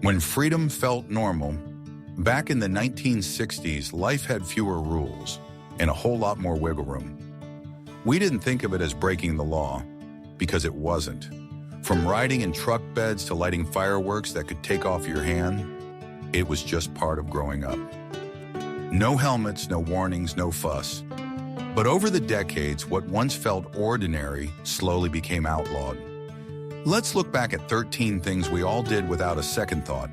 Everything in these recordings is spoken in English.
When freedom felt normal, back in the 1960s, life had fewer rules and a whole lot more wiggle room. We didn't think of it as breaking the law, because it wasn't. From riding in truck beds to lighting fireworks that could take off your hand, it was just part of growing up. No helmets, no warnings, no fuss. But over the decades, what once felt ordinary slowly became outlawed. Let's look back at 13 things we all did without a second thought.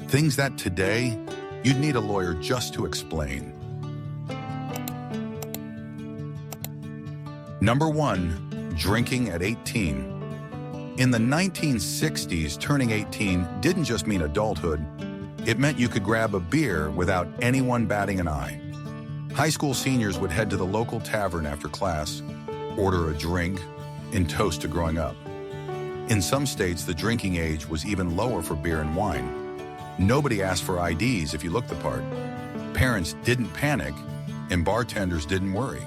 Things that today, you'd need a lawyer just to explain. Number 1, drinking at 18. In the 1960s, turning 18 didn't just mean adulthood. It meant you could grab a beer without anyone batting an eye. High school seniors would head to the local tavern after class, order a drink, and toast to growing up. In some states, the drinking age was even lower for beer and wine. Nobody asked for IDs if you looked the part. Parents didn't panic, and bartenders didn't worry.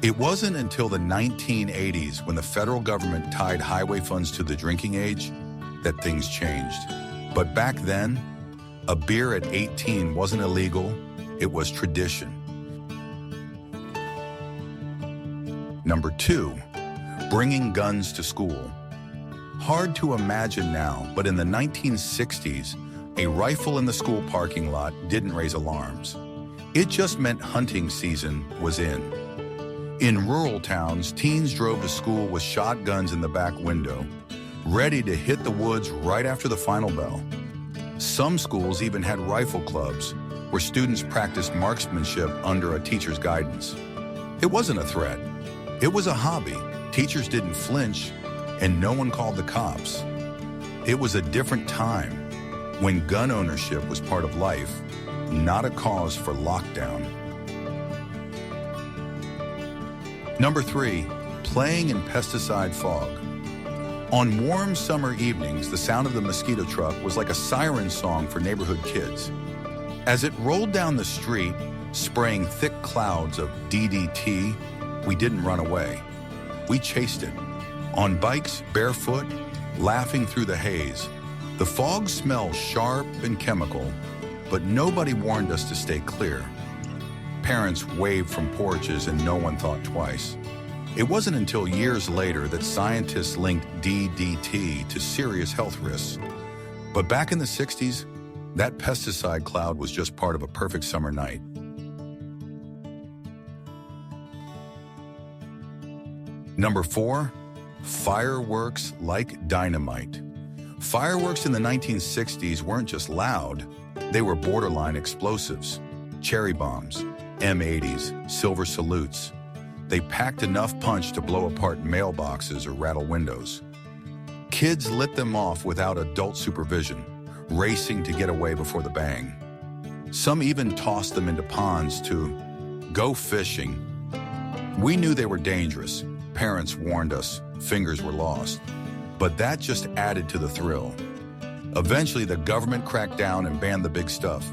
It wasn't until the 1980s, when the federal government tied highway funds to the drinking age, that things changed. But back then, a beer at 18 wasn't illegal, it was tradition. Number 2, bringing guns to school. Hard to imagine now, but in the 1960s, a rifle in the school parking lot didn't raise alarms. It just meant hunting season was in. In rural towns, teens drove to school with shotguns in the back window, ready to hit the woods right after the final bell. Some schools even had rifle clubs, where students practiced marksmanship under a teacher's guidance. It wasn't a threat. It was a hobby. Teachers didn't flinch, and no one called the cops. It was a different time, when gun ownership was part of life, not a cause for lockdown. Number 3, playing in pesticide fog. On warm summer evenings, the sound of the mosquito truck was like a siren song for neighborhood kids. As it rolled down the street, spraying thick clouds of DDT, we didn't run away. We chased it. On bikes, barefoot, laughing through the haze. The fog smelled sharp and chemical, but nobody warned us to stay clear. Parents waved from porches and no one thought twice. It wasn't until years later that scientists linked DDT to serious health risks. But back in the 60s, that pesticide cloud was just part of a perfect summer night. Number 4, fireworks like dynamite. Fireworks in the 1960s weren't just loud, they were borderline explosives. Cherry bombs, M80s, silver salutes. They packed enough punch to blow apart mailboxes or rattle windows. Kids lit them off without adult supervision, racing to get away before the bang. Some even tossed them into ponds to go fishing. We knew they were dangerous. Parents warned us, fingers were lost. But that just added to the thrill. Eventually, the government cracked down and banned the big stuff.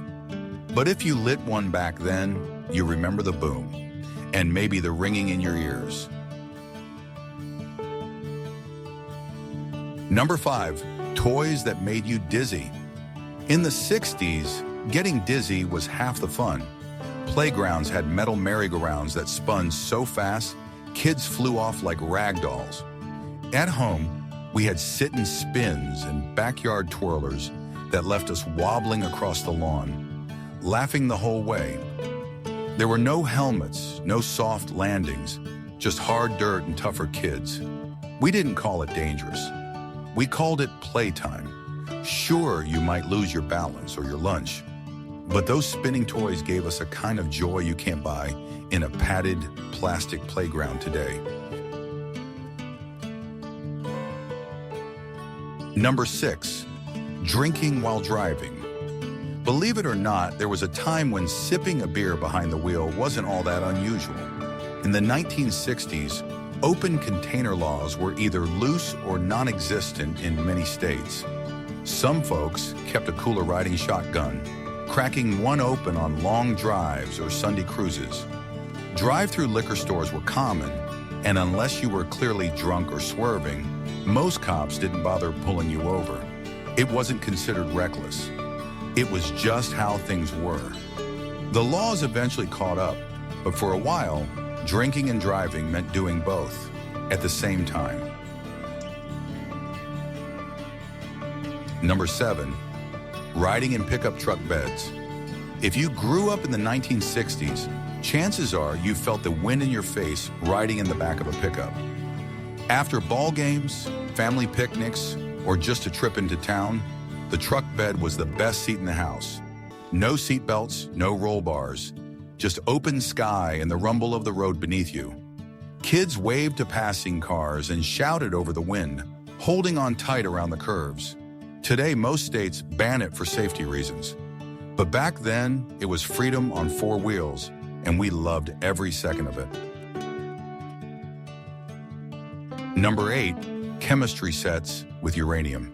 But if you lit one back then, you remember the boom, and maybe the ringing in your ears. Number 5, toys that made you dizzy. In the 60s, getting dizzy was half the fun. Playgrounds had metal merry-go-rounds that spun so fast, kids flew off like rag dolls. At home, we had sit-and spins and backyard twirlers that left us wobbling across the lawn, laughing the whole way. There were no helmets, no soft landings, just hard dirt and tougher kids. We didn't call it dangerous. We called it playtime. Sure, you might lose your balance or your lunch, but those spinning toys gave us a kind of joy you can't buy in a padded plastic playground today. Number 6, drinking while driving. Believe it or not, there was a time when sipping a beer behind the wheel wasn't all that unusual. In the 1960s, open container laws were either loose or non-existent in many states. Some folks kept a cooler riding shotgun, cracking one open on long drives or Sunday cruises. Drive-through liquor stores were common, and unless you were clearly drunk or swerving, most cops didn't bother pulling you over. It wasn't considered reckless. It was just how things were. The laws eventually caught up, but for a while, drinking and driving meant doing both at the same time. Number 7, riding in pickup truck beds. If you grew up in the 1960s, chances are you felt the wind in your face riding in the back of a pickup. After ball games, family picnics, or just a trip into town, the truck bed was the best seat in the house. No seat belts, no roll bars, just open sky and the rumble of the road beneath you. Kids waved to passing cars and shouted over the wind, holding on tight around the curves. Today, most states ban it for safety reasons. But back then, it was freedom on 4 wheels, and we loved every second of it. Number 8, chemistry sets with uranium.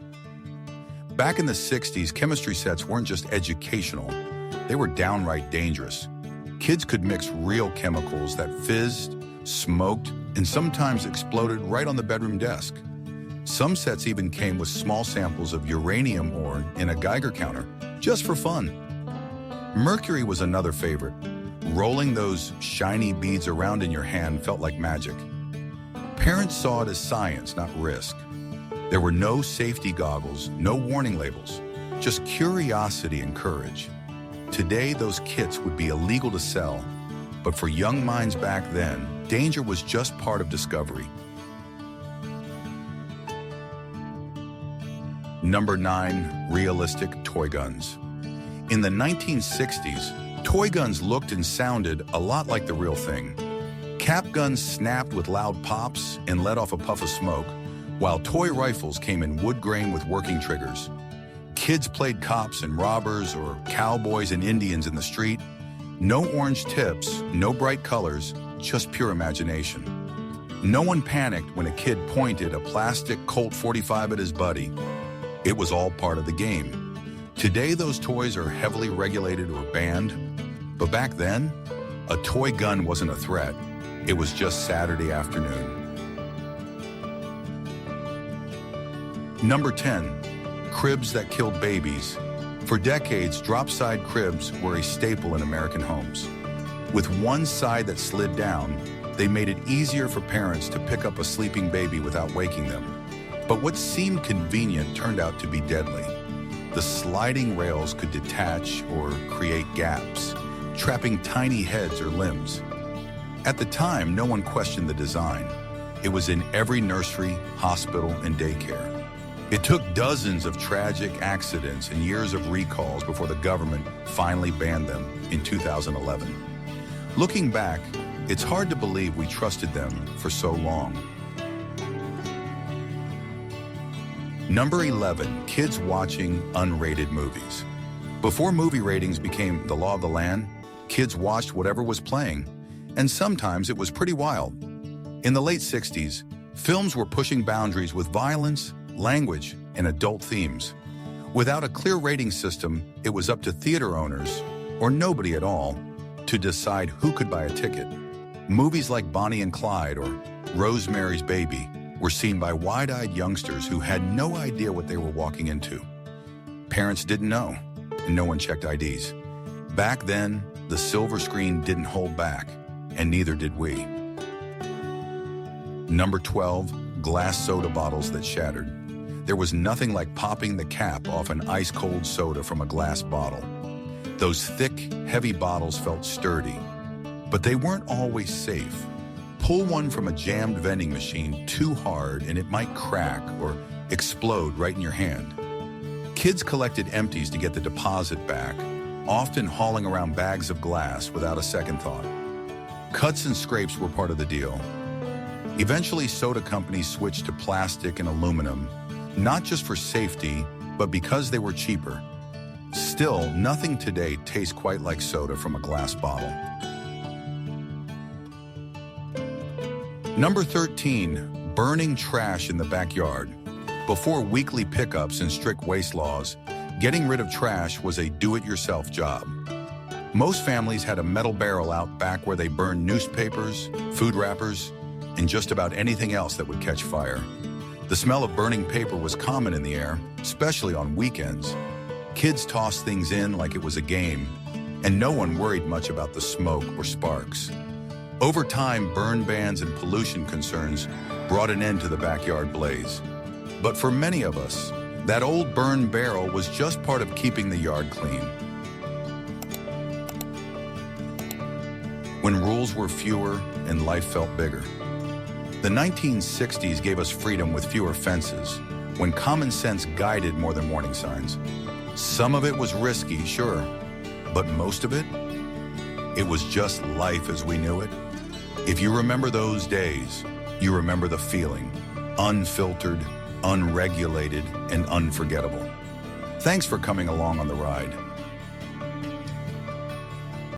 Back in the 60s, chemistry sets weren't just educational, they were downright dangerous. Kids could mix real chemicals that fizzed, smoked, and sometimes exploded right on the bedroom desk. Some sets even came with small samples of uranium ore in a Geiger counter, just for fun. Mercury was another favorite. Rolling those shiny beads around in your hand felt like magic. Parents saw it as science, not risk. There were no safety goggles, no warning labels, just curiosity and courage. Today, those kits would be illegal to sell, but for young minds back then, danger was just part of discovery. Number 9, realistic toy guns. In the 1960s, toy guns looked and sounded a lot like the real thing. Cap guns snapped with loud pops and let off a puff of smoke, while toy rifles came in wood grain with working triggers. Kids played cops and robbers or cowboys and Indians in the street. No orange tips, no bright colors, just pure imagination. No one panicked when a kid pointed a plastic Colt 45 at his buddy. It was all part of the game. Today, those toys are heavily regulated or banned, but back then, a toy gun wasn't a threat. It was just Saturday afternoon. Number 10, cribs that killed babies. For decades, drop-side cribs were a staple in American homes. With one side that slid down, they made it easier for parents to pick up a sleeping baby without waking them. But what seemed convenient turned out to be deadly. The sliding rails could detach or create gaps, trapping tiny heads or limbs. At the time, no one questioned the design. It was in every nursery, hospital, and daycare. It took dozens of tragic accidents and years of recalls before the government finally banned them in 2011. Looking back, it's hard to believe we trusted them for so long. Number 11, kids watching unrated movies. Before movie ratings became the law of the land, kids watched whatever was playing, and sometimes it was pretty wild. In the late 60s, films were pushing boundaries with violence, language, and adult themes. Without a clear rating system, it was up to theater owners, or nobody at all, to decide who could buy a ticket. Movies like Bonnie and Clyde or Rosemary's Baby were seen by wide-eyed youngsters who had no idea what they were walking into. Parents didn't know, and no one checked IDs. Back then, the silver screen didn't hold back, and neither did we. Number 12, glass soda bottles that shattered. There was nothing like popping the cap off an ice-cold soda from a glass bottle. Those thick, heavy bottles felt sturdy, but they weren't always safe. Pull one from a jammed vending machine too hard and it might crack or explode right in your hand. Kids collected empties to get the deposit back, often hauling around bags of glass without a second thought. Cuts and scrapes were part of the deal. Eventually, soda companies switched to plastic and aluminum, not just for safety, but because they were cheaper. Still, nothing today tastes quite like soda from a glass bottle. Number 13, burning trash in the backyard. Before weekly pickups and strict waste laws, getting rid of trash was a do-it-yourself job. Most families had a metal barrel out back where they burned newspapers, food wrappers, and just about anything else that would catch fire. The smell of burning paper was common in the air, especially on weekends. Kids tossed things in like it was a game, and no one worried much about the smoke or sparks. Over time, burn bans and pollution concerns brought an end to the backyard blaze. But for many of us, that old burn barrel was just part of keeping the yard clean. When rules were fewer and life felt bigger. The 1960s gave us freedom with fewer fences, when common sense guided more than warning signs. Some of it was risky, sure, but most of it was just life as we knew it. If you remember those days, you remember the feeling, unfiltered, unregulated, and unforgettable. Thanks for coming along on the ride.